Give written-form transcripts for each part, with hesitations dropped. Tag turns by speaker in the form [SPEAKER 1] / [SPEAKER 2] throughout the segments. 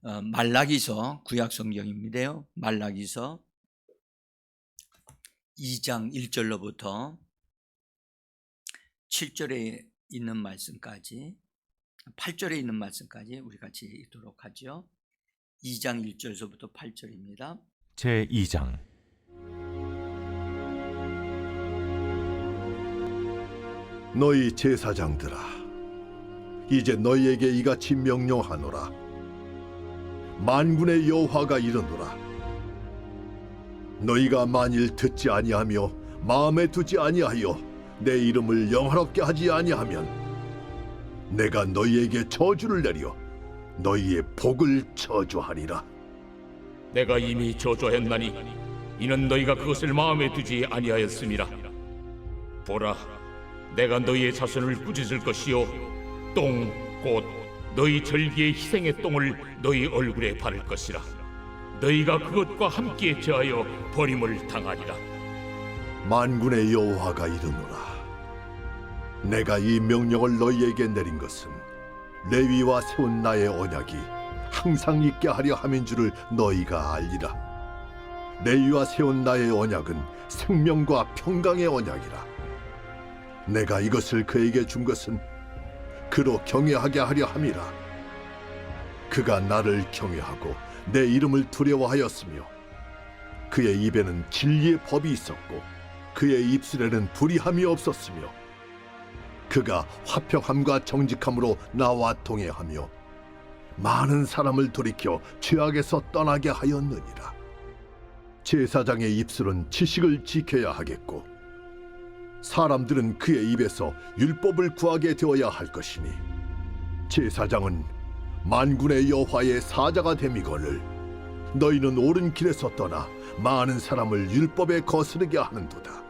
[SPEAKER 1] 말라기서 구약 성경인데요. 말라기서 2장 1절로부터 7절에 있는 말씀까지 8절에 있는 말씀까지 우리 같이 읽도록 하죠. 2장 1절서부터 8절입니다.
[SPEAKER 2] 제2장
[SPEAKER 3] 너희 제사장들아, 이제 너희에게 이같이 명령하노라. 만군의 여호와가 이르노라. 너희가 만일 듣지 아니하며 마음에 두지 아니하여 내 이름을 영화롭게 하지 아니하면 내가 너희에게 저주를 내려 너희의 복을 저주하리라.
[SPEAKER 4] 내가 이미 저주하였나니 이는 너희가 그것을 마음에 두지 아니하였음이라. 보라, 내가 너희의 자손을 꾸짖을 것이요 똥 곧 너희 절기의 희생의 똥을 너희 얼굴에 바를 것이라. 너희가 그것과 함께 제하여 버림을 당하리라.
[SPEAKER 3] 만군의 여호와가 이르노라. 내가 이 명령을 너희에게 내린 것은 레위와 세운 나의 언약이 항상 있게 하려 함인 줄을 너희가 알리라. 레위와 세운 나의 언약은 생명과 평강의 언약이라. 내가 이것을 그에게 준 것은 그로 경외하게 하려 함이라. 그가 나를 경외하고 내 이름을 두려워하였으며 그의 입에는 진리의 법이 있었고 그의 입술에는 불의함이 없었으며 그가 화평함과 정직함으로 나와 동행하며 많은 사람을 돌이켜 죄악에서 떠나게 하였느니라. 제사장의 입술은 지식을 지켜야 하겠고 사람들은 그의 입에서 율법을 구하게 되어야 할 것이니 제사장은 만군의 여호와의 사자가 됨이거늘 너희는 옳은 길에서 떠나 많은 사람을 율법에 거스르게 하는도다.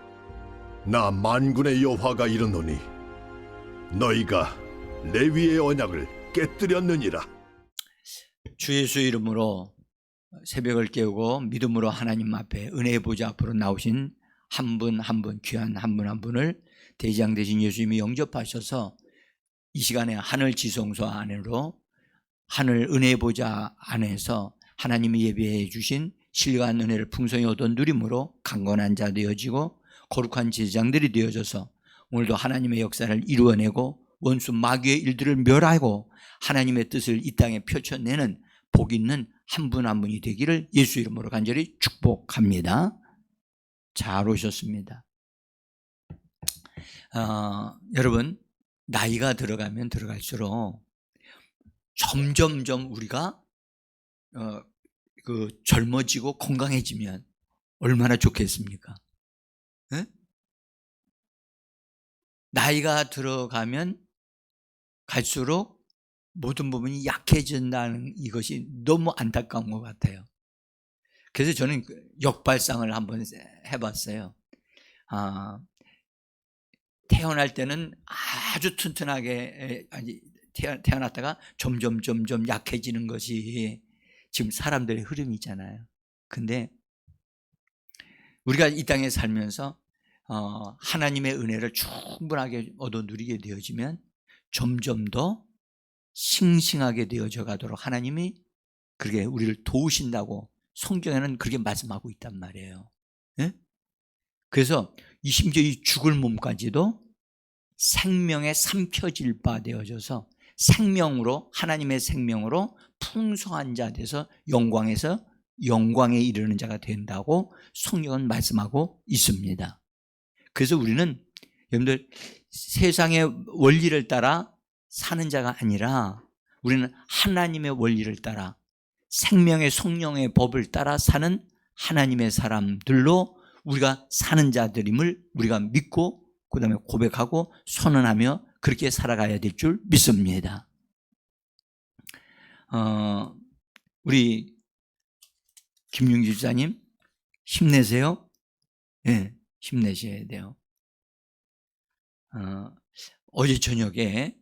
[SPEAKER 3] 나 만군의 여호와가 이르노니 너희가 레위의 언약을 깨뜨렸느니라.
[SPEAKER 1] 주 예수 이름으로 새벽을 깨우고 믿음으로 하나님 앞에 은혜의 보좌 앞으로 나오신 한 분 한 분, 귀한 한 분 한 분을 대장 되신 예수님이 영접하셔서 이 시간에 하늘 지성소 안으로 하늘 은혜의 보좌 안에서 하나님이 예비해 주신 신령한 은혜를 풍성히 얻어 누림으로 강건한 자 되어지고 거룩한 제사장들이 되어져서 오늘도 하나님의 역사를 이루어내고 원수 마귀의 일들을 멸하고 하나님의 뜻을 이 땅에 펼쳐내는 복 있는 한 분 한 분이 되기를 예수 이름으로 간절히 축복합니다. 잘 오셨습니다. 여러분, 나이가 들어가면 들어갈수록 점점점 우리가 젊어지고 건강해지면 얼마나 좋겠습니까? 네? 나이가 들어가면 갈수록 모든 부분이 약해진다는 이것이 너무 안타까운 것 같아요. 그래서 저는 역발상을 한번 해봤어요. 태어날 때는 아주 튼튼하게 태어났다가 점점 약해지는 것이 지금 사람들의 흐름이잖아요. 근데 우리가 이 땅에 살면서 하나님의 은혜를 충분하게 얻어 누리게 되어지면 점점 더 싱싱하게 되어져 가도록 하나님이 그렇게 우리를 도우신다고 성경에는 그렇게 말씀하고 있단 말이에요. 네? 그래서 심지어 이 죽을 몸까지도 생명에 삼켜질 바 되어져서 생명으로, 하나님의 생명으로 풍성한 자 돼서 영광에서 영광에 이르는 자가 된다고 성경은 말씀하고 있습니다. 그래서 우리는 여러분들 세상의 원리를 따라 사는 자가 아니라 우리는 하나님의 원리를 따라 생명의 성령의 법을 따라 사는 하나님의 사람들로 우리가 사는 자들임을 우리가 믿고 그 다음에 고백하고 선언하며 그렇게 살아가야 될 줄 믿습니다. 우리 김용지 집사님 힘내세요. 네, 힘내셔야 돼요. 어제 저녁에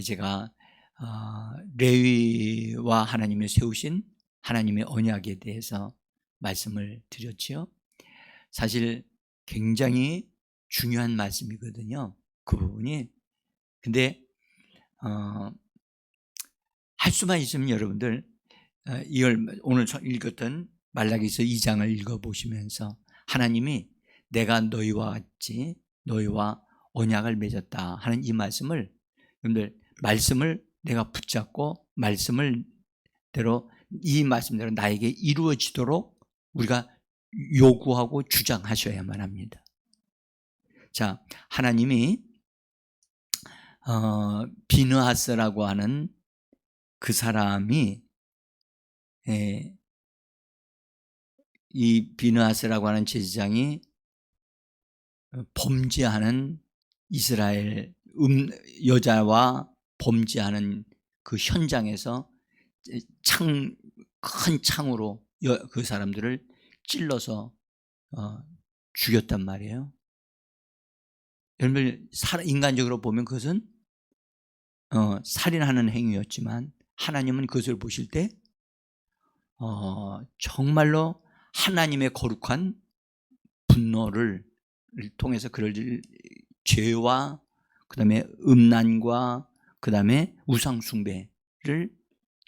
[SPEAKER 1] 제가 레위와 하나님이 세우신 하나님의 언약에 대해서 말씀을 드렸지요. 사실 굉장히 중요한 말씀이거든요. 그 부분이. 근데 할 수만 있으면 여러분들 이걸 오늘 읽었던 말라기서 2장을 읽어보시면서 하나님이 내가 너희와 같이 너희와 언약을 맺었다 하는 이 말씀을, 여러분들 말씀을 내가 붙잡고 말씀을 대로 이 말씀대로 나에게 이루어지도록 우리가 요구하고 주장하셔야만 합니다. 자, 하나님이 비느하스라고 하는 그 사람이, 이 비느하스라고 하는 제사장이 범죄하는 이스라엘 여자와 범죄하는 그 현장에서 큰 창으로 그 사람들을 찔러서 죽였단 말이에요. 여러분, 인간적으로 보면 그것은 살인하는 행위였지만 하나님은 그것을 보실 때 정말로 하나님의 거룩한 분노를 통해서 그를 죄와 그다음에 음란과 그다음에 우상 숭배를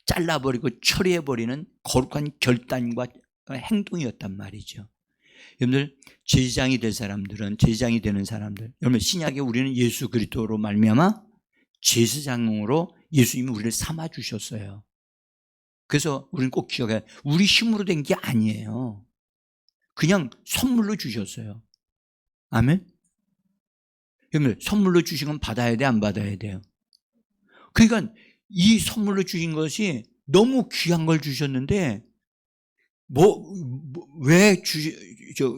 [SPEAKER 1] 잘라버리고 처리해버리는 거룩한 결단과 행동이었단 말이죠. 여러분들, 제사장이 될 사람들은, 제사장이 되는 사람들, 여러분 신약에 우리는 예수 그리스도로 말미암아 제사장으로 예수님이 우리를 삼아 주셨어요. 그래서 우리는 꼭 기억해야 해요. 우리 힘으로 된 게 아니에요. 그냥 선물로 주셨어요. 아멘. 여러분, 선물로 주신 건 받아야 돼, 안 받아야 돼요? 그러니까 이 선물로 주신 것이 너무 귀한 걸 주셨는데 왜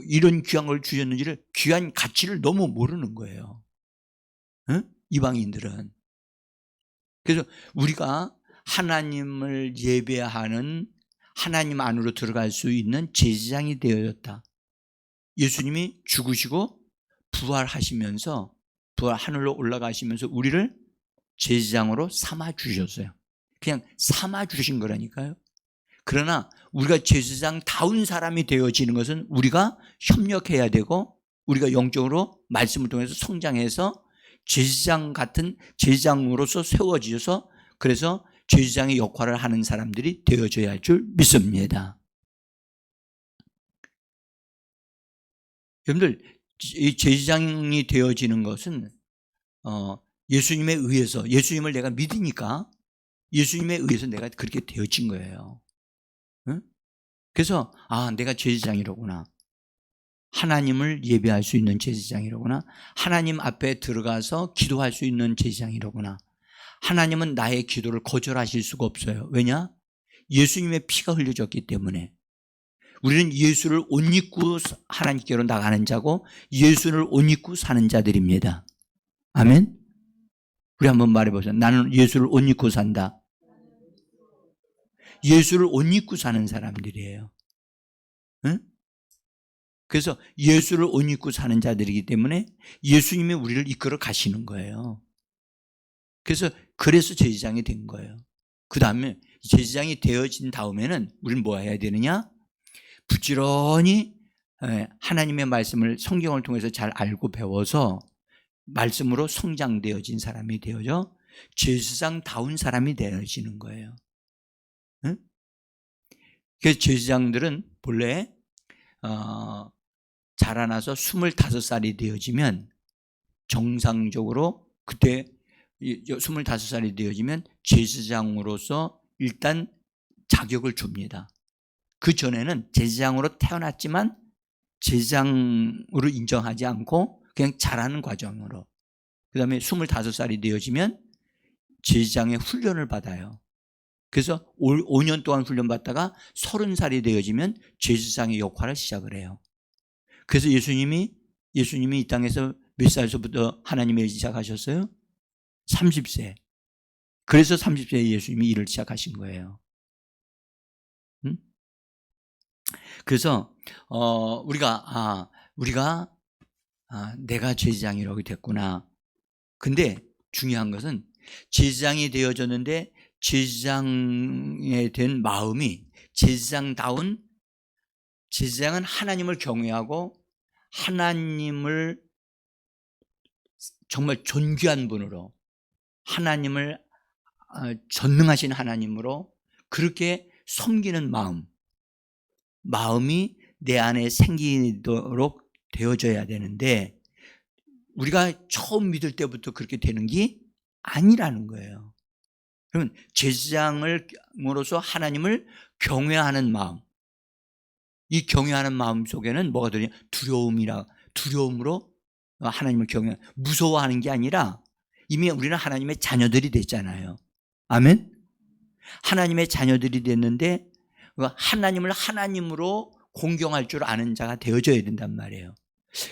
[SPEAKER 1] 이런 귀한 걸 주셨는지를, 귀한 가치를 너무 모르는 거예요. 응? 이방인들은. 그래서 우리가 하나님을 예배하는, 하나님 안으로 들어갈 수 있는 제사장이 되어졌다. 예수님이 죽으시고 부활하시면서, 하늘로 올라가시면서 우리를 제사장으로 삼아 주셨어요. 그냥 삼아 주신 거라니까요. 그러나 우리가 제사장다운 사람이 되어지는 것은 우리가 협력해야 되고, 우리가 영적으로 말씀을 통해서 성장해서 제사장 같은 제사장으로서 세워지어서, 그래서 제사장의 역할을 하는 사람들이 되어져야 할 줄 믿습니다. 여러분들, 이 제사장이 되어지는 것은 예수님에 의해서, 예수님을 내가 믿으니까 예수님에 의해서 내가 그렇게 되어진 거예요. 응? 그래서 내가 제사장이로구나, 하나님을 예배할 수 있는 제사장이로구나, 하나님 앞에 들어가서 기도할 수 있는 제사장이로구나. 하나님은 나의 기도를 거절하실 수가 없어요. 왜냐? 예수님의 피가 흘려졌기 때문에. 우리는 예수를 옷 입고 하나님께로 나가는 자고 예수를 옷 입고 사는 자들입니다. 아멘. 우리 한번 말해보세요. 나는 예수를 옷 입고 산다. 예수를 옷 입고 사는 사람들이에요. 응? 그래서 예수를 옷 입고 사는 자들이기 때문에 예수님이 우리를 이끌어 가시는 거예요. 그래서 제사장이 된 거예요. 그 다음에 제사장이 되어진 다음에는 우리는 뭐 해야 되느냐? 부지런히 하나님의 말씀을, 성경을 통해서 잘 알고 배워서 말씀으로 성장되어진 사람이 되어져 제사장다운 사람이 되어지는 거예요. 응? 그래서 제사장들은 본래 자라나서 25살이 되어지면, 정상적으로 그때 25살이 되어지면 제사장으로서 일단 자격을 줍니다. 그 전에는 제사장으로 태어났지만 제사장으로 인정하지 않고 그냥 자라는 과정으로, 그 다음에 25살이 되어지면 제사장의 훈련을 받아요. 그래서 5년 동안 훈련받다가 30살이 되어지면 제사장의 역할을 시작을 해요. 그래서 예수님이 이 땅에서 몇 살서부터 하나님의 일을 시작하셨어요? 30세. 그래서 30세에 예수님이 일을 시작하신 거예요. 응? 그래서 우리가 내가 제사장이라고 됐구나. 근데 중요한 것은 제사장이 되어졌는데 제사장에 된 마음이, 제사장은 하나님을 경외하고 하나님을 정말 존귀한 분으로, 하나님을 전능하신 하나님으로 그렇게 섬기는 마음이 내 안에 생기도록 되어져야 되는데 우리가 처음 믿을 때부터 그렇게 되는 게 아니라는 거예요. 그러면 제사장으로서 하나님을 경외하는 마음, 이 경외하는 마음 속에는 뭐가 들어요? 두려움으로 하나님을 무서워하는 게 아니라 이미 우리는 하나님의 자녀들이 됐잖아요. 아멘? 하나님의 자녀들이 됐는데 하나님을 하나님으로 공경할 줄 아는 자가 되어져야 된단 말이에요.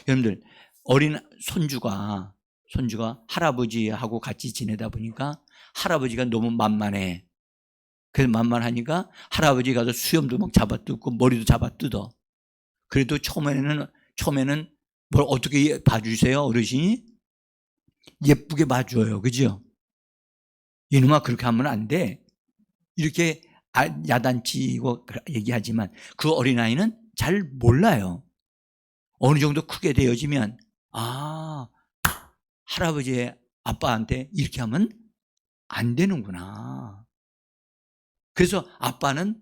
[SPEAKER 1] 여러분들, 어린 손주가 할아버지하고 같이 지내다 보니까 할아버지가 너무 만만해. 그래서 만만하니까 할아버지 가서 수염도 막 잡아뜯고 머리도 잡아뜯어. 그래도 처음에는 뭘 어떻게 봐주세요, 어르신이? 예쁘게 봐줘요. 그죠? 이놈아, 그렇게 하면 안 돼. 이렇게 야단치고 얘기하지만 그 어린아이는 잘 몰라요. 어느 정도 크게 되어지면 할아버지의 아빠한테 이렇게 하면 안 되는구나. 그래서 아빠는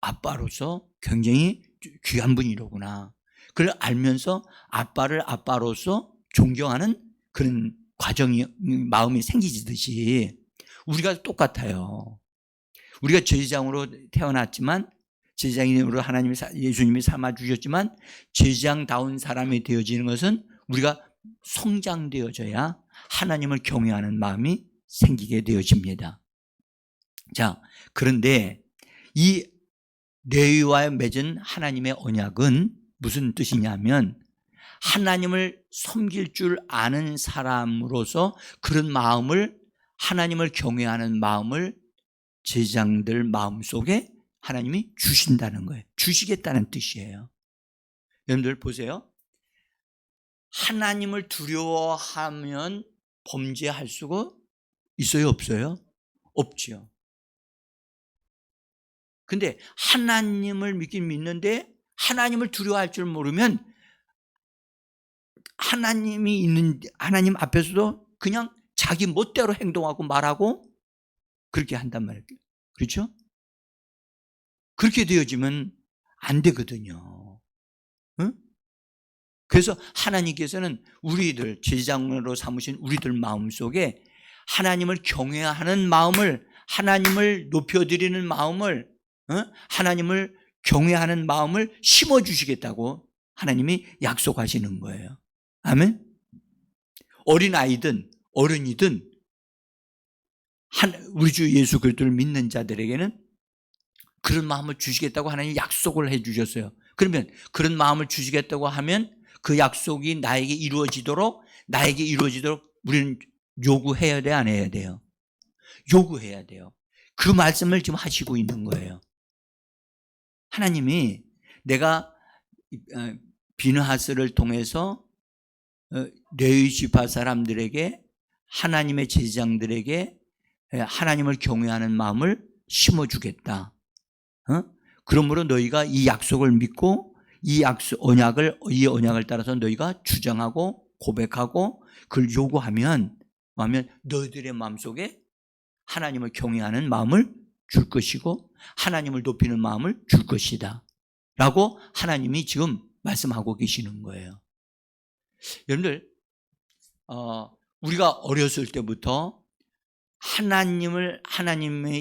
[SPEAKER 1] 아빠로서 굉장히 귀한 분이로구나. 그걸 알면서 아빠를 아빠로서 존경하는 그런 마음이 생기듯이 우리가 똑같아요. 우리가 제사장으로 태어났지만, 제사장으로 예수님이 삼아주셨지만, 제사장다운 사람이 되어지는 것은 우리가 성장되어져야 하나님을 경외하는 마음이 생기게 되어집니다. 자, 그런데 이 레위와 맺은 하나님의 언약은 무슨 뜻이냐면 하나님을 섬길 줄 아는 사람으로서 그런 마음을, 하나님을 경외하는 마음을 제사장들 마음속에 하나님이 주신다는 거예요. 주시겠다는 뜻이에요. 여러분들 보세요. 하나님을 두려워하면 범죄할 수가 있어요, 없어요? 없죠. 근데 하나님을 믿긴 믿는데 하나님을 두려워할 줄 모르면 하나님 앞에서도 그냥 자기 멋대로 행동하고 말하고 그렇게 한단 말이에요. 그렇죠? 그렇게 되어지면 안 되거든요. 응? 그래서 하나님께서는 우리들, 제사장으로 삼으신 우리들 마음속에 하나님을 경외하는 마음을, 하나님을 높여드리는 마음을, 하나님을 경외하는 마음을 심어주시겠다고 하나님이 약속하시는 거예요. 아멘? 어린아이든 어른이든 우리 주 예수 그리스도를 믿는 자들에게는 그런 마음을 주시겠다고 하나님이 약속을 해 주셨어요. 그러면 그런 마음을 주시겠다고 하면 그 약속이 나에게 이루어지도록 우리는 요구해야 돼, 안 해야 돼요? 요구해야 돼요. 그 말씀을 지금 하시고 있는 거예요. 하나님이 내가 비느하스를 통해서 레위 지파 사람들에게, 하나님의 제사장들에게 하나님을 경외하는 마음을 심어주겠다. 그러므로 너희가 이 약속을 믿고 이 언약을 따라서 너희가 주장하고 고백하고 그걸 요구하면 너희들의 마음속에 하나님을 경외하는 마음을 줄 것이고 하나님을 높이는 마음을 줄 것이다 라고 하나님이 지금 말씀하고 계시는 거예요. 여러분들, 우리가 어렸을 때부터 하나님의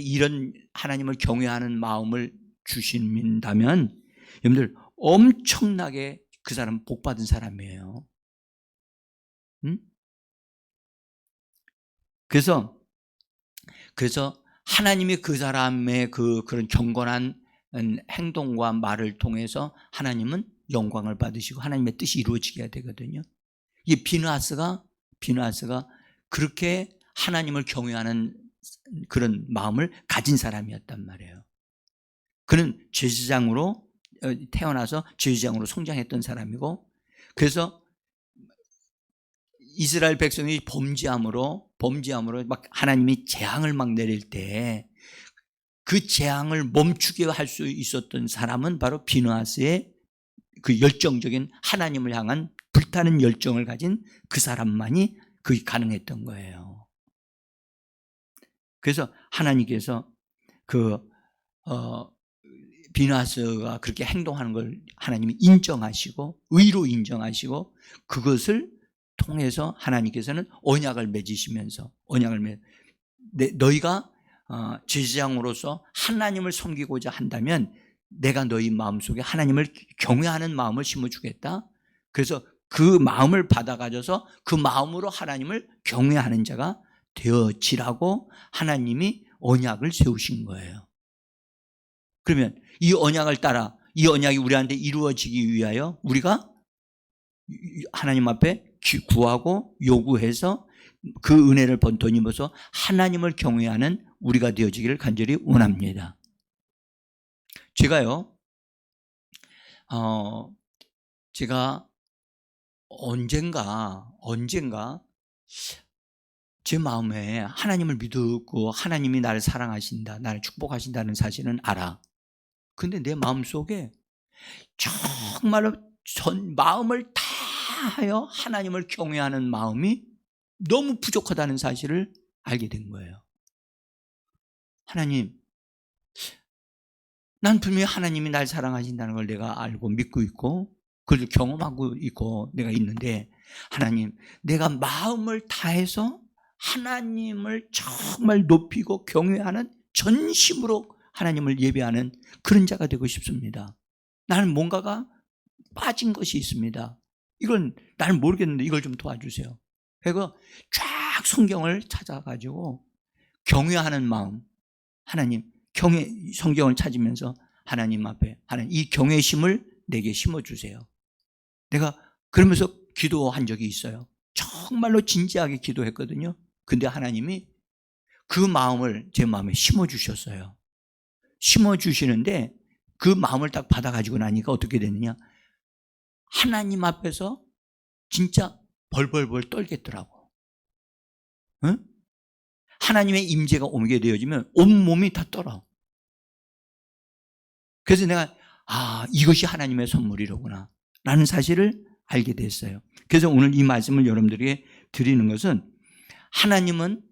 [SPEAKER 1] 이런 하나님을 경외하는 마음을 주신다면 여러분들 엄청나게 그 사람 복 받은 사람이에요. 그래서 하나님이 그 사람의 그런 경건한 행동과 말을 통해서 하나님은 영광을 받으시고 하나님의 뜻이 이루어지게 해야 되거든요. 이 비느하스가 그렇게 하나님을 경외하는 그런 마음을 가진 사람이었단 말이에요. 그는 제사장으로 태어나서 제사장으로 성장했던 사람이고, 그래서 이스라엘 백성이 범죄함으로 막 하나님이 재앙을 막 내릴 때 그 재앙을 멈추게 할 수 있었던 사람은 바로 비느하스의 그 열정적인 하나님을 향한 불타는 열정을 가진 그 사람만이 그게 가능했던 거예요. 그래서 하나님께서 비나스가 그렇게 행동하는 걸 하나님이 인정하시고 의로 인정하시고 그것을 통해서 하나님께서는 언약을 맺으시면서 너희가 제사장으로서 하나님을 섬기고자 한다면 내가 너희 마음속에 하나님을 경외하는 마음을 심어주겠다. 그래서 그 마음을 받아가져서 그 마음으로 하나님을 경외하는 자가 되어지라고 하나님이 언약을 세우신 거예요. 그러면 이 언약을 따라 이 언약이 우리한테 이루어지기 위하여 우리가 하나님 앞에 구하고 요구해서 그 은혜를 번토님으로써 하나님을 경외하는 우리가 되어지기를 간절히 원합니다. 제가 언젠가 제 마음에 하나님을 믿고 하나님이 나를 사랑하신다, 나를 축복하신다는 사실은 알아. 근데 내 마음속에 정말로 마음을 다하여 하나님을 경외하는 마음이 너무 부족하다는 사실을 알게 된 거예요. 하나님, 난 분명히 하나님이 날 사랑하신다는 걸 내가 알고 믿고 있고 그걸 경험하고 있고 내가 있는데, 하나님, 내가 마음을 다해서 하나님을 정말 높이고 경외하는 전심으로 하나님을 예배하는 그런 자가 되고 싶습니다. 나는 뭔가가 빠진 것이 있습니다. 이건 나는 모르겠는데 이걸 좀 도와주세요. 그래서 쫙 성경을 찾아가지고 경외하는 마음, 하나님, 성경을 찾으면서 하나님 앞에 이 경외심을 내게 심어주세요. 내가 그러면서 기도한 적이 있어요. 정말로 진지하게 기도했거든요. 근데 하나님이 그 마음을 제 마음에 심어주셨어요. 심어주시는데 그 마음을 딱 받아가지고 나니까 어떻게 되느냐, 하나님 앞에서 진짜 벌벌벌 떨겠더라고. 응? 하나님의 임재가 오게 되어지면 온몸이 다 떨어. 그래서 내가 이것이 하나님의 선물이로구나 라는 사실을 알게 됐어요. 그래서 오늘 이 말씀을 여러분들에게 드리는 것은, 하나님은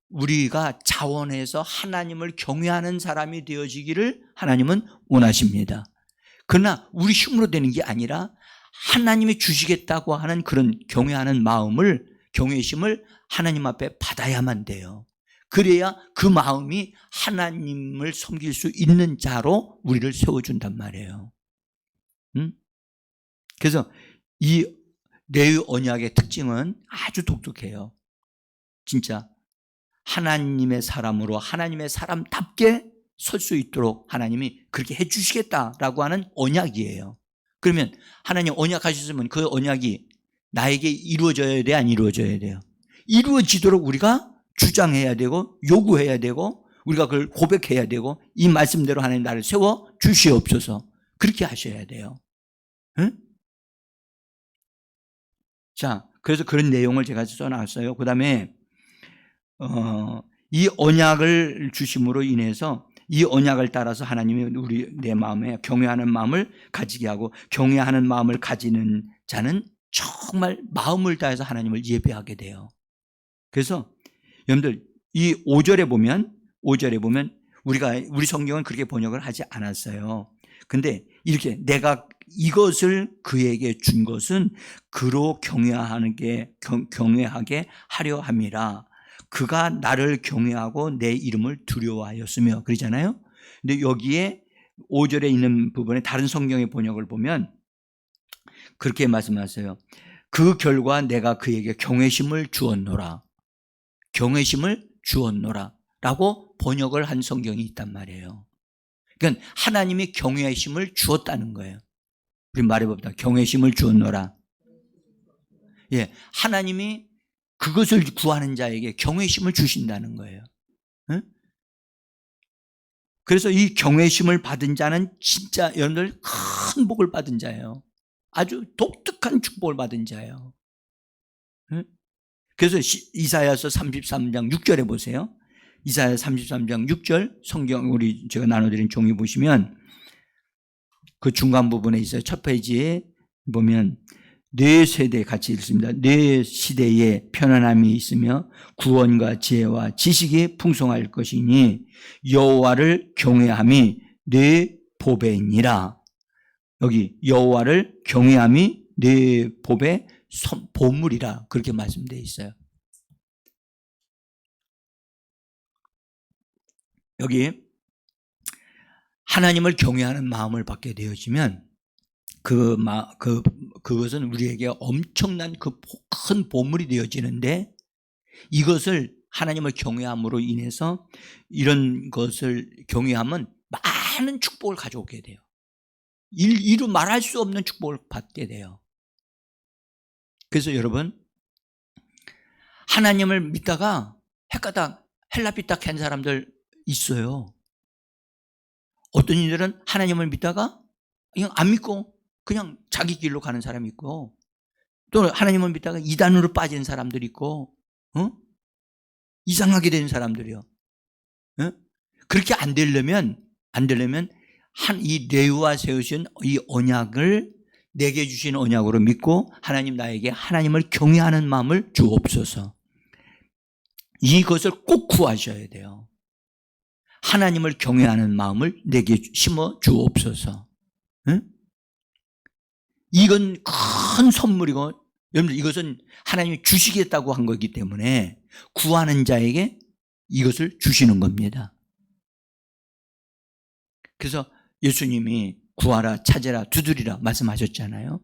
[SPEAKER 1] 우리가 자원해서 하나님을 경외하는 사람이 되어지기를 하나님은 원하십니다. 그러나 우리 힘으로 되는 게 아니라 하나님이 주시겠다고 하는 그런 경외하는 마음을, 경외심을 하나님 앞에 받아야만 돼요. 그래야 그 마음이 하나님을 섬길 수 있는 자로 우리를 세워준단 말이에요. 그래서 이 레위 언약의 특징은 아주 독특해요. 진짜 하나님의 사람으로 하나님의 사람답게 설 수 있도록 하나님이 그렇게 해주시겠다라고 하는 언약이에요. 그러면 하나님 언약하셨으면 그 언약이 나에게 이루어져야 돼, 안 이루어져야 돼요? 이루어지도록 우리가 주장해야 되고 요구해야 되고 우리가 그걸 고백해야 되고, 이 말씀대로 하나님 나를 세워 주시옵소서, 그렇게 하셔야 돼요. 응? 자, 그래서 그런 내용을 제가 써놨어요. 그 다음에 이 언약을 주심으로 인해서 이 언약을 따라서 하나님이 내 마음에 경외하는 마음을 가지게 하고, 경외하는 마음을 가지는 자는 정말 마음을 다해서 하나님을 예배하게 돼요. 그래서 여러분들 이 5절에 보면 우리 성경은 그렇게 번역을 하지 않았어요. 근데 이렇게 내가 이것을 그에게 준 것은 그로 경외하게 하려 함이라. 그가 나를 경외하고 내 이름을 두려워하였으며, 그러잖아요. 근데 여기에 5절에 있는 부분에 다른 성경의 번역을 보면 그렇게 말씀하세요. 그 결과 내가 그에게 경외심을 주었노라. 경외심을 주었노라 라고 번역을 한 성경이 있단 말이에요. 그러니까 하나님이 경외심을 주었다는 거예요. 우리 말해봅시다. 경외심을 주었노라. 예, 하나님이 그것을 구하는 자에게 경외심을 주신다는 거예요. 응? 그래서 이 경외심을 받은 자는 진짜 여러분들 큰 복을 받은 자예요. 아주 독특한 축복을 받은 자예요. 응? 그래서 이사야서 33장 6절에 보세요. 이사야 33장 6절 성경 제가 나눠드린 종이 보시면 그 중간 부분에 있어요. 첫 페이지에 보면 네 세대 같이 읽습니다. 네 시대에 편안함이 있으며 구원과 지혜와 지식이 풍성할 것이니 여호와를 경외함이 내 보배니라. 여기 여호와를 경외함이 내 법의 보물이라 그렇게 말씀되어 있어요. 여기 하나님을 경외하는 마음을 받게 되어지면 그것은 우리에게 엄청난 그 큰 보물이 되어지는데, 이것을 하나님을 경외함으로 인해서 이런 것을 경외하면 많은 축복을 가져오게 돼요. 이루 말할 수 없는 축복을 받게 돼요. 그래서 여러분, 하나님을 믿다가 헷가닥 헬라비딱 한 사람들 있어요. 어떤 이들은 하나님을 믿다가 그냥 안 믿고 그냥 자기 길로 가는 사람이 있고, 또 하나님을 믿다가 이단으로 빠진 사람들이 있고, 이상하게 된 사람들이요. 그렇게 안 되려면 이 레위와 세우신 이 언약을 내게 주신 언약으로 믿고 하나님 나에게 하나님을 경외하는 마음을 주옵소서. 이것을 꼭 구하셔야 돼요. 하나님을 경외하는 마음을 내게 심어 주옵소서. 이건 큰 선물이고, 여러분들 이것은 하나님이 주시겠다고 한 거기 때문에 구하는 자에게 이것을 주시는 겁니다. 그래서 예수님이 구하라, 찾으라, 두드리라 말씀하셨잖아요.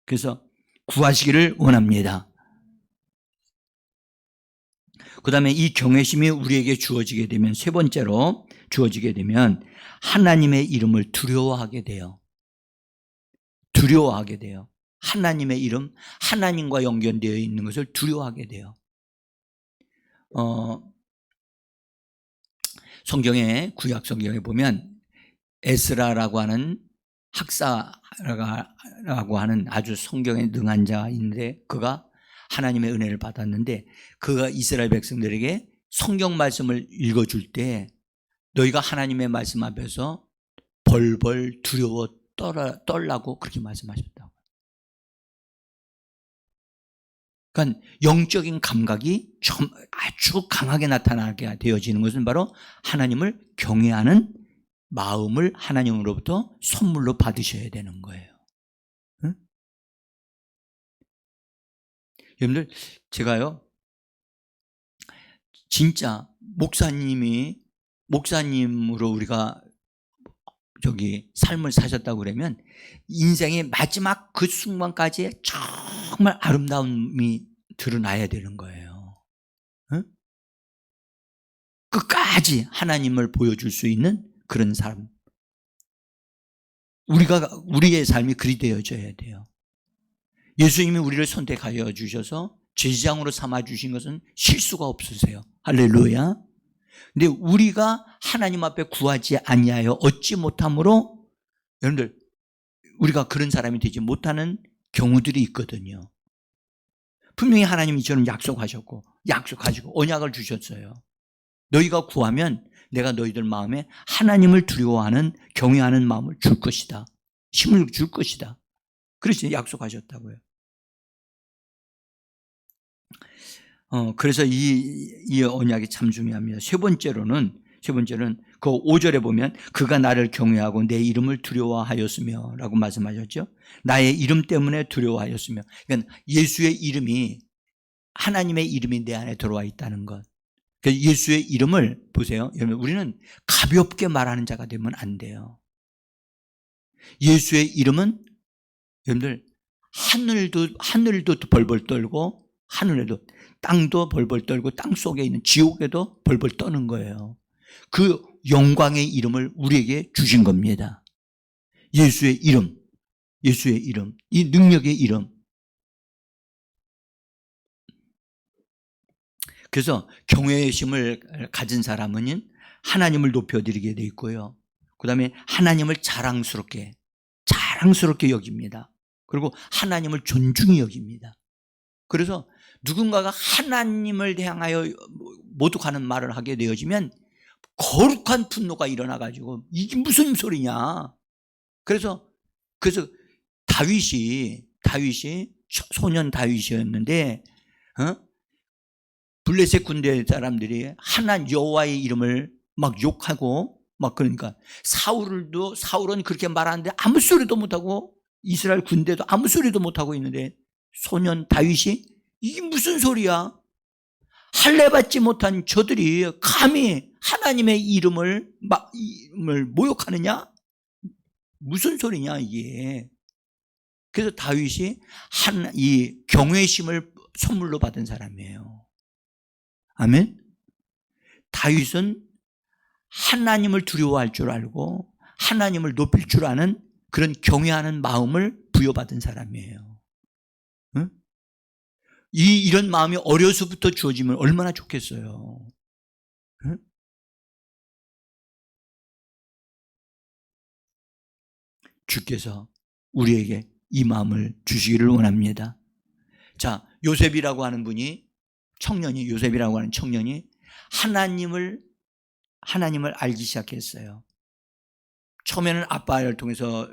[SPEAKER 1] 그래서 구하시기를 원합니다. 그 다음에 이 경외심이 우리에게 주어지게 되면, 세 번째로 주어지게 되면 하나님의 이름을 두려워하게 돼요. 두려워하게 돼요. 하나님의 이름, 하나님과 연결되어 있는 것을 두려워하게 돼요. 성경에, 구약 성경에 보면 에스라라고 하는 학사라고 하는 아주 성경에 능한 자가 있는데, 그가 하나님의 은혜를 받았는데, 그가 이스라엘 백성들에게 성경 말씀을 읽어줄 때 너희가 하나님의 말씀 앞에서 벌벌 두려워 떨라고 그렇게 말씀하셨다고. 그러니까 영적인 감각이 아주 강하게 나타나게 되어지는 것은 바로 하나님을 경외하는 마음을 하나님으로부터 선물로 받으셔야 되는 거예요. 응? 여러분들, 제가요, 진짜 목사님으로 우리가 삶을 사셨다고 그러면 인생의 마지막 그 순간까지 정말 아름다움이 드러나야 되는 거예요. 응? 끝까지 하나님을 보여줄 수 있는 그런 삶. 우리의 삶이 그리 되어져야 돼요. 예수님이 우리를 선택하여 주셔서 제사장으로 삼아 주신 것은 실수가 없으세요. 할렐루야. 근데 우리가 하나님 앞에 구하지 아니하여 얻지 못함으로, 여러분들, 우리가 그런 사람이 되지 못하는 경우들이 있거든요. 분명히 하나님이 이처럼 약속하시고 언약을 주셨어요. 너희가 구하면 내가 너희들 마음에 하나님을 두려워하는, 경외하는 마음을 줄 것이다. 힘을 줄 것이다. 그래서 약속하셨다고요. 그래서 이 언약이 참 중요합니다. 세 번째로는 그 5절에 보면 그가 나를 경외하고 내 이름을 두려워하였으며 라고 말씀하셨죠. 나의 이름 때문에 두려워하였으며, 그러니까 예수의 이름이, 하나님의 이름이 내 안에 들어와 있다는 것. 그래서 예수의 이름을 보세요. 여러분, 우리는 가볍게 말하는 자가 되면 안 돼요. 예수의 이름은 여러분들 하늘도 벌벌 떨고, 하늘에도, 땅도 벌벌 떨고, 땅 속에 있는 지옥에도 벌벌 떠는 거예요. 그 영광의 이름을 우리에게 주신 겁니다. 예수의 이름, 이 능력의 이름. 그래서 경외심을 가진 사람은 하나님을 높여드리게 돼 있고요. 그 다음에 하나님을 자랑스럽게 여깁니다. 그리고 하나님을 존중히 여깁니다. 그래서 누군가가 하나님을 향하여 모독하는 말을 하게 되어지면 거룩한 분노가 일어나가지고 이게 무슨 소리냐. 그래서 다윗이 소년 다윗이었는데, 블레셋 군대 사람들이 여호와의 이름을 막 욕하고 막 그러니까 사울은 그렇게 말하는데 아무 소리도 못하고 이스라엘 군대도 아무 소리도 못하고 있는데 소년 다윗이 이게 무슨 소리야? 할례 받지 못한 저들이 감히 하나님의 이름을 모욕하느냐? 무슨 소리냐 이게. 그래서 다윗이 이 경외심을 선물로 받은 사람이에요. 아멘. 다윗은 하나님을 두려워할 줄 알고 하나님을 높일 줄 아는 그런 경외하는 마음을 부여받은 사람이에요. 응? 이런 마음이 어려서부터 주어지면 얼마나 좋겠어요. 응? 주께서 우리에게 이 마음을 주시기를 원합니다. 자, 요셉이라고 하는 분이 요셉이라고 하는 청년이 하나님을 알기 시작했어요. 처음에는 아빠를 통해서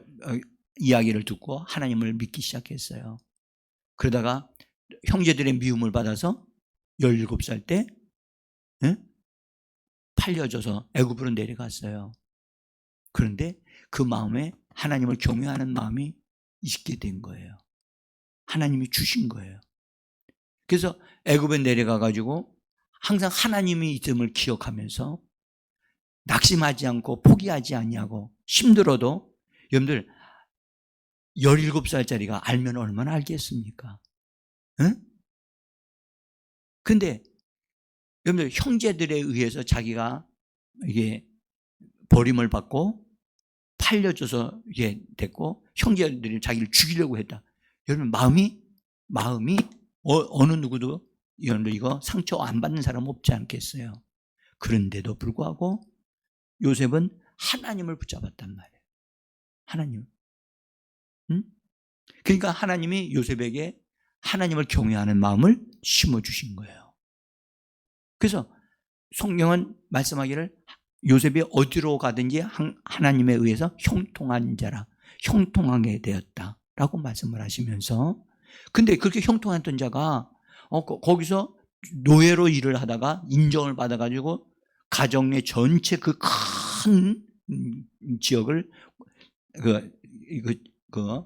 [SPEAKER 1] 이야기를 듣고 하나님을 믿기 시작했어요. 그러다가 형제들의 미움을 받아서 17살 때 팔려져서 애굽으로 내려갔어요. 그런데 그 마음에 하나님을 경외하는 마음이 있게 된 거예요. 하나님이 주신 거예요. 그래서 애굽에 내려가가지고 항상 하나님이 있음을 기억하면서 낙심하지 않고 포기하지 아니하고 힘들어도 여러분들 17살짜리가 알면 얼마나 알겠습니까? 응? 근데 여러분들 형제들에 의해서 자기가 이게 버림을 받고 팔려져서 이게 됐고 형제들이 자기를 죽이려고 했다. 여러분 마음이 어느 누구도 여러분들 이거 상처 안 받는 사람 없지 않겠어요? 그런데도 불구하고 요셉은 하나님을 붙잡았단 말이에요. 하나님. 응? 그러니까 하나님이 요셉에게 하나님을 경외하는 마음을 심어주신 거예요. 그래서 성경은 말씀하기를 요셉이 어디로 가든지 하나님에 의해서 형통한 자라, 형통하게 되었다라고 말씀을 하시면서, 근데 그렇게 형통했던 자가 거기서 노예로 일을 하다가 인정을 받아가지고 가정의 전체 그 큰 지역을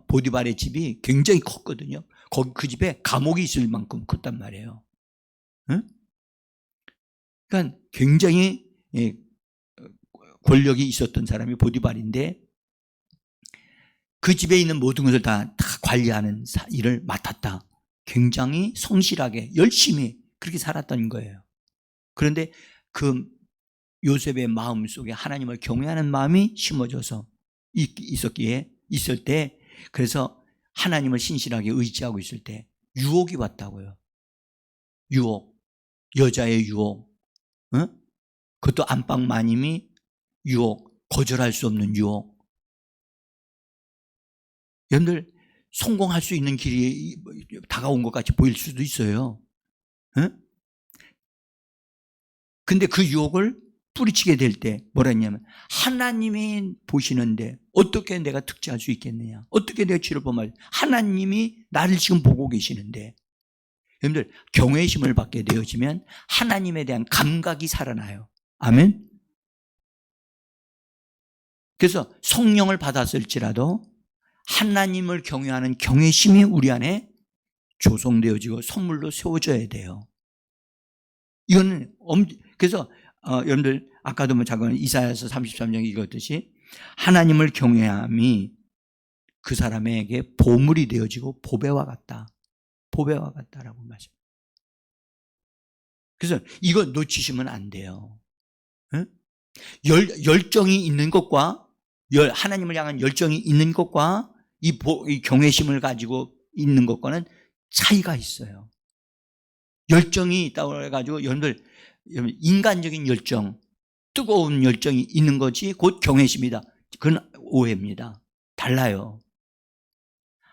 [SPEAKER 1] 보디발의 집이 굉장히 컸거든요. 그 집에 감옥이 있을 만큼 컸단 말이에요. 응? 그러니까 굉장히 권력이 있었던 사람이 보디발인데 그 집에 있는 모든 것을 다 관리하는 일을 맡았다. 굉장히 성실하게 열심히 그렇게 살았던 거예요. 그런데 그 요셉의 마음 속에 하나님을 경외하는 마음이 심어져서 있을 때, 그래서 하나님을 신실하게 의지하고 있을 때 유혹이 왔다고요. 유혹, 여자의 유혹, 응? 그것도 안방 마님이 유혹, 거절할 수 없는 유혹. 여러분들 성공할 수 있는 길이 다가온 것 같이 보일 수도 있어요. 응? 근데 그 유혹을 뿌리치게 될 때 뭐라 했냐면 하나님이 보시는데 어떻게 내가 특지할 수 있겠느냐, 어떻게 내가 죄를 범할, 하나님이 나를 지금 보고 계시는데. 여러분들 경외심을 받게 되어지면 하나님에 대한 감각이 살아나요. 아멘. 그래서 성령을 받았을지라도 하나님을 경외하는 경외심이 우리 안에 조성되어지고 선물로 세워져야 돼요. 이거는 그래서 여러분들 아까도 잠깐 이사야서 33장 읽었듯이 하나님을 경외함이 그 사람에게 보물이 되어지고 보배와 같다. 보배와 같다라고 말씀. 그래서 이거 놓치시면 안 돼요. 응? 열정이 있는 것과 하나님을 향한 열정이 있는 것과 이 경외심을 가지고 있는 것과는 차이가 있어요. 열정이 있다고 해가지고 여러분들 인간적인 열정, 뜨거운 열정이 있는 것이 곧 경외심이다. 그건 오해입니다. 달라요.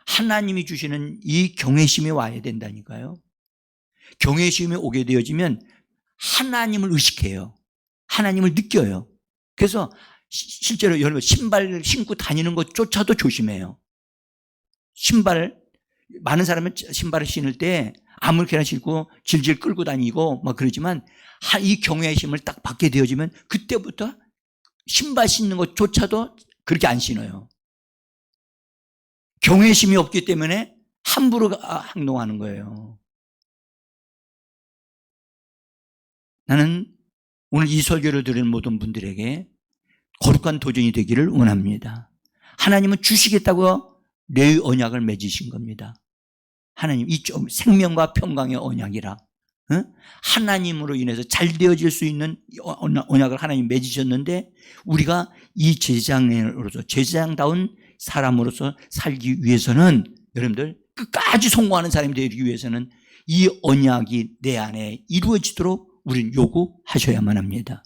[SPEAKER 1] 하나님이 주시는 이 경외심이 와야 된다니까요. 경외심이 오게 되어지면 하나님을 의식해요. 하나님을 느껴요. 그래서 실제로 여러분 신발 신고 다니는 것조차도 조심해요. 많은 사람은 신발을 신을 때 아무렇게나 신고 질질 끌고 다니고 막 그러지만 이 경외심을 딱 받게 되어지면 그때부터 신발 신는 것조차도 그렇게 안 신어요. 경외심이 없기 때문에 함부로 행동하는 거예요. 나는 오늘 이 설교를 들은 모든 분들에게 거룩한 도전이 되기를 원합니다. 하나님은 주시겠다고 내 언약을 맺으신 겁니다. 하나님, 이 좀 생명과 평강의 언약이라. 하나님으로 인해서 잘 되어질 수 있는 언약을 하나님 맺으셨는데, 우리가 이 제사장으로서, 제사장다운 사람으로서 살기 위해서는, 여러분들 끝까지 성공하는 사람이 되기 위해서는 이 언약이 내 안에 이루어지도록 우리는 요구하셔야만 합니다.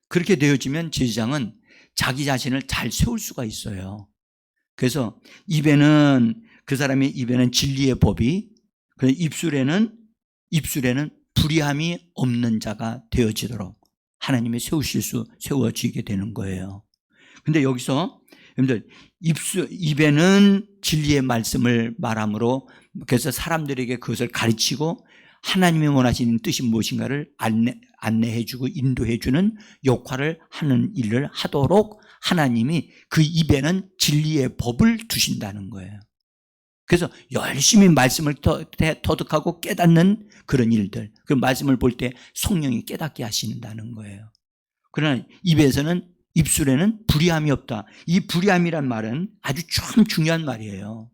[SPEAKER 1] 그렇게 되어지면 제사장은 자기 자신을 잘 세울 수가 있어요. 그래서 입에는, 그 사람의 입에는 진리의 법이, 입술에는 불의함이 없는 자가 되어지도록 하나님이 세워지게 되는 거예요. 근데 여기서 여러분들, 입에는 진리의 말씀을 말함으로, 그래서 사람들에게 그것을 가르치고 하나님이 원하시는 뜻이 무엇인가를 안내해주고 인도해주는 역할을 하는 일을 하도록 하나님이 그 입에는 진리의 법을 두신다는 거예요. 그래서 열심히 말씀을 터득하고 깨닫는 그런 일들, 그 말씀을 볼 때 성령이 깨닫게 하신다는 거예요. 그러나 입술에는 불의함이 없다. 이 불의함이란 말은 아주 참 중요한 말이에요.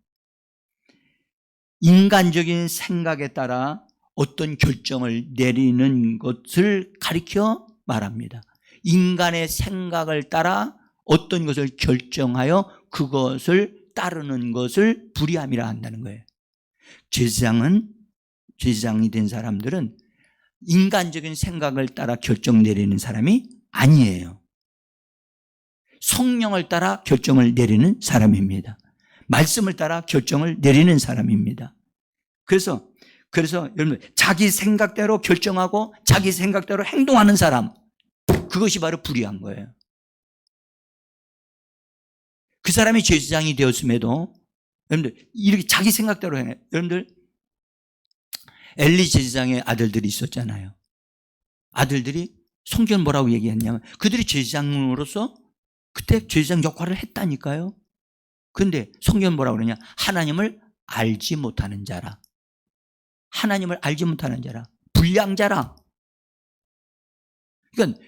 [SPEAKER 1] 인간적인 생각에 따라 어떤 결정을 내리는 것을 가리켜 말합니다. 인간의 생각을 따라 어떤 것을 결정하여 그것을 따르는 것을 불의함이라 한다는 거예요. 제사장이 된 사람들은 인간적인 생각을 따라 결정 내리는 사람이 아니에요. 성령을 따라 결정을 내리는 사람입니다. 말씀을 따라 결정을 내리는 사람입니다. 그래서 여러분, 자기 생각대로 결정하고 자기 생각대로 행동하는 사람, 그것이 바로 불의한 거예요. 그 사람이 제사장이 되었음에도 여러분들 이렇게 자기 생각대로 해. 여러분들 엘리 제사장의 아들들이 있었잖아요. 아들들이 성경 뭐라고 얘기했냐면 그들이 제사장으로서 그때 제사장 역할을 했다니까요. 그런데 성경 뭐라고 그러냐? 하나님을 알지 못하는 자라. 하나님을 알지 못하는 자라. 불량자라. 그러니까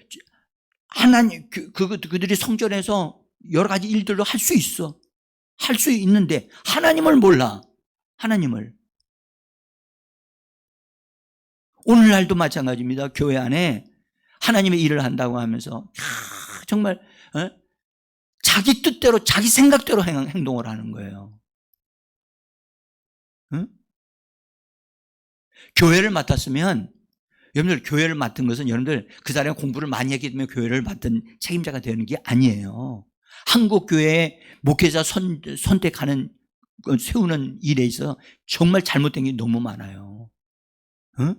[SPEAKER 1] 그들이 성전에서 여러 가지 일들도 할 수 있어. 할 수 있는데 하나님을 몰라. 하나님을. 오늘날도 마찬가지입니다. 교회 안에 하나님의 일을 한다고 하면서 정말 자기 뜻대로 자기 생각대로 행동을 하는 거예요. 응? 교회를 맡았으면, 여러분들 교회를 맡은 것은 여러분들 그 사람이 공부를 많이 했기 때문에 교회를 맡은 책임자가 되는 게 아니에요. 한국 교회에 목회자 선택하는, 세우는 일에 있어서 정말 잘못된 게 너무 많아요. 응?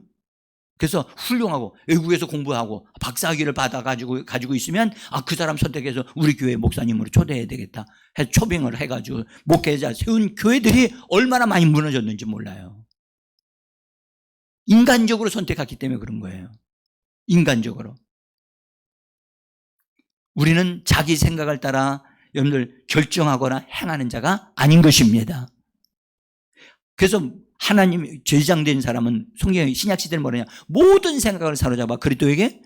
[SPEAKER 1] 그래서 훌륭하고 외국에서 공부하고 박사학위를 가지고 있으면 그 사람 선택해서 우리 교회 목사님으로 초대해야 되겠다 해서 초빙을 해가지고 목회자 세운 교회들이 얼마나 많이 무너졌는지 몰라요. 인간적으로 선택했기 때문에 그런 거예요. 인간적으로. 우리는 자기 생각을 따라 여러분들 결정하거나 행하는 자가 아닌 것입니다. 그래서 하나님 제사장된 사람은 성경의 신약시대는 뭐냐면 모든 생각을 사로잡아 그리스도에게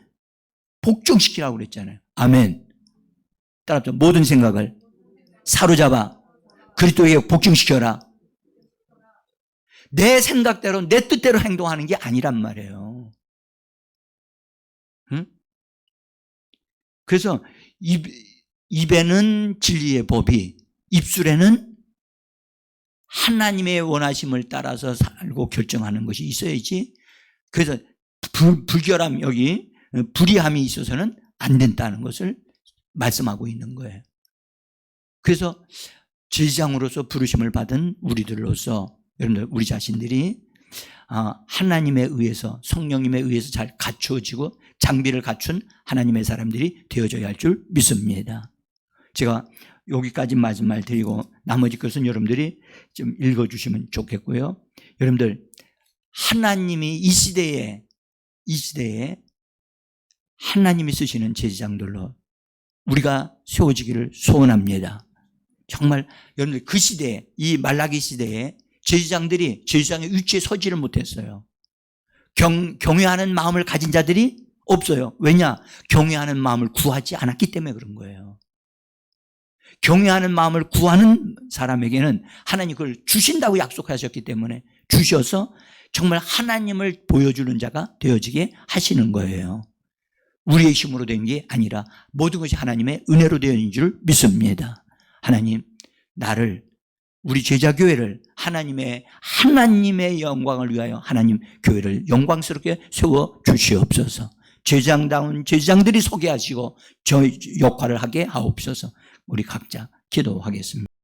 [SPEAKER 1] 복종시키라고 그랬잖아요. 아멘. 따라서 모든 생각을 사로잡아 그리스도에게 복종시켜라. 내 생각대로 내 뜻대로 행동하는 게 아니란 말이에요. 응? 그래서 입에는 진리의 법이, 입술에는 하나님의 원하심을 따라서 살고 결정하는 것이 있어야지. 그래서 불결함, 여기 불의함이 있어서는 안 된다는 것을 말씀하고 있는 거예요. 그래서 제사장으로서 부르심을 받은 우리들로서 여러분들 우리 자신들이 하나님에 의해서, 성령님에 의해서 잘 갖추어지고 장비를 갖춘 하나님의 사람들이 되어져야 할 줄 믿습니다. 제가 여기까지 말씀을 드리고 나머지 것은 여러분들이 좀 읽어주시면 좋겠고요. 여러분들 하나님이 이 시대에 하나님이 쓰시는 제사장들로 우리가 세워지기를 소원합니다. 정말 여러분들 그 시대에, 이 말라기 시대에 제사장들이 제사장의 위치에 서지를 못했어요. 경외하는 마음을 가진 자들이 없어요. 왜냐? 경외하는 마음을 구하지 않았기 때문에 그런 거예요. 경외하는 마음을 구하는 사람에게는 하나님 그걸 주신다고 약속하셨기 때문에 주셔서 정말 하나님을 보여주는 자가 되어지게 하시는 거예요. 우리의 힘으로 된 게 아니라 모든 것이 하나님의 은혜로 되어진 줄 믿습니다. 하나님, 나를, 우리 제자교회를 하나님의 영광을 위하여 하나님 교회를 영광스럽게 세워 주시옵소서. 제장다운 제장들이 소개하시고 저 역할을 하게 하옵소서. 우리 각자 기도하겠습니다.